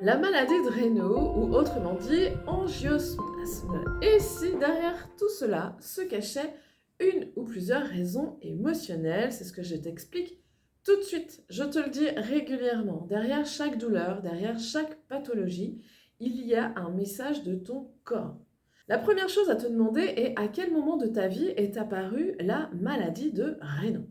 La maladie de Raynaud, ou autrement dit angiospasme. Et si derrière tout cela se cachait une ou plusieurs raisons émotionnelles, c'est ce que je t'explique tout de suite. Je te le dis régulièrement, derrière chaque douleur, derrière chaque pathologie, il y a un message de ton corps. La première chose à te demander est à quel moment de ta vie est apparue la maladie de Raynaud.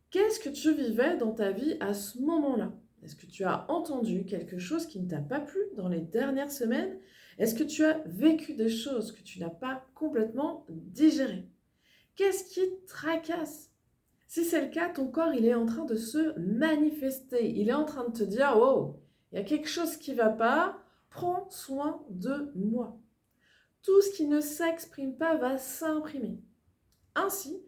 Qu'est-ce que tu vivais dans ta vie à ce moment-là? Est-ce que tu as entendu quelque chose qui ne t'a pas plu dans les dernières semaines? Est-ce que tu as vécu des choses que tu n'as pas complètement digérées? Qu'est-ce qui te tracasse? Si c'est le cas, ton corps il est en train de se manifester. Il est en train de te dire « Oh, il y a quelque chose qui ne va pas, prends soin de moi ». Tout ce qui ne s'exprime pas va s'imprimer. Ainsi,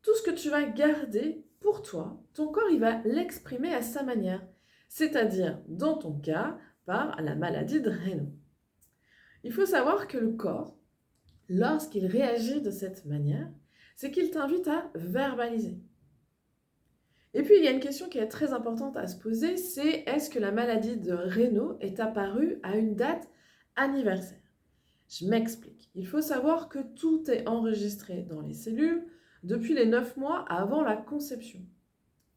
tout ce que tu vas garder pour toi, ton corps il va l'exprimer à sa manière, c'est-à-dire, dans ton cas, par la maladie de Raynaud. Il faut savoir que le corps, lorsqu'il réagit de cette manière, c'est qu'il t'invite à verbaliser. Et puis, il y a une question qui est très importante à se poser, c'est est-ce que la maladie de Raynaud est apparue à une date anniversaire? Je m'explique. Il faut savoir que tout est enregistré dans les cellules depuis les 9 mois avant la conception.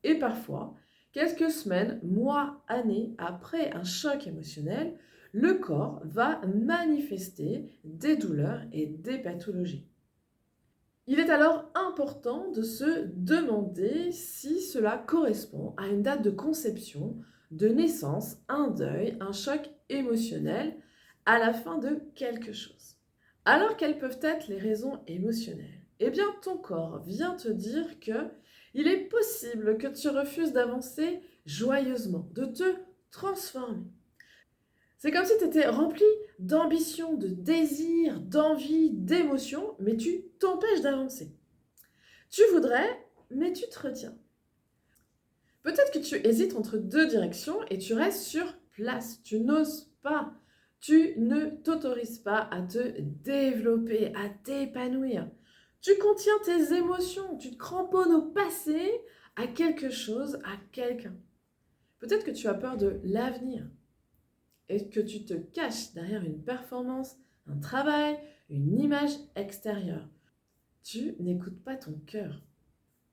Et parfois, quelques semaines, mois, années après un choc émotionnel, le corps va manifester des douleurs et des pathologies. Il est alors important de se demander si cela correspond à une date de conception, de naissance, un deuil, un choc émotionnel à la fin de quelque chose. Alors, quelles peuvent être les raisons émotionnelles? Eh bien, ton corps vient te dire que il est possible que tu refuses d'avancer joyeusement, de te transformer. C'est comme si tu étais rempli d'ambition, de désir, d'envie, d'émotion, mais tu t'empêches d'avancer. Tu voudrais, mais tu te retiens. Peut-être que tu hésites entre deux directions et tu restes sur place. Tu n'oses pas. Tu ne t'autorises pas à te développer, à t'épanouir. Tu contiens tes émotions, tu te cramponnes au passé, à quelque chose, à quelqu'un. Peut-être que tu as peur de l'avenir et que tu te caches derrière une performance, un travail, une image extérieure. Tu n'écoutes pas ton cœur.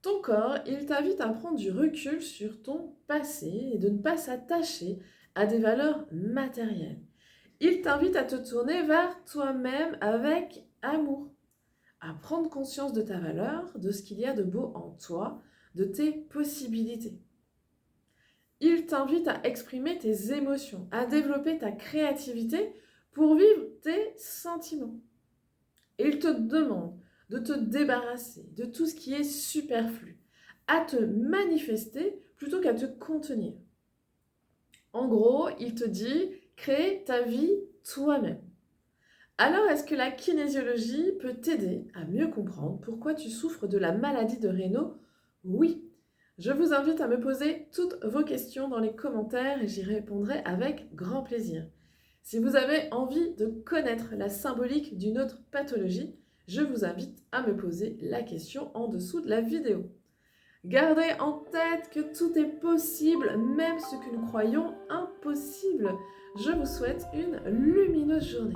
Ton corps, il t'invite à prendre du recul sur ton passé et de ne pas s'attacher à des valeurs matérielles. Il t'invite à te tourner vers toi-même avec amour, à prendre conscience de ta valeur, de ce qu'il y a de beau en toi, de tes possibilités. Il t'invite à exprimer tes émotions, à développer ta créativité pour vivre tes sentiments. Et il te demande de te débarrasser de tout ce qui est superflu, à te manifester plutôt qu'à te contenir. En gros, il te dit « crée ta vie toi-même ». Alors, est-ce que la kinésiologie peut t'aider à mieux comprendre pourquoi tu souffres de la maladie de Raynaud? Oui. Je vous invite à me poser toutes vos questions dans les commentaires et j'y répondrai avec grand plaisir. Si vous avez envie de connaître la symbolique d'une autre pathologie, je vous invite à me poser la question en dessous de la vidéo. Gardez en tête que tout est possible, même ce que nous croyons impossible. Je vous souhaite une lumineuse journée.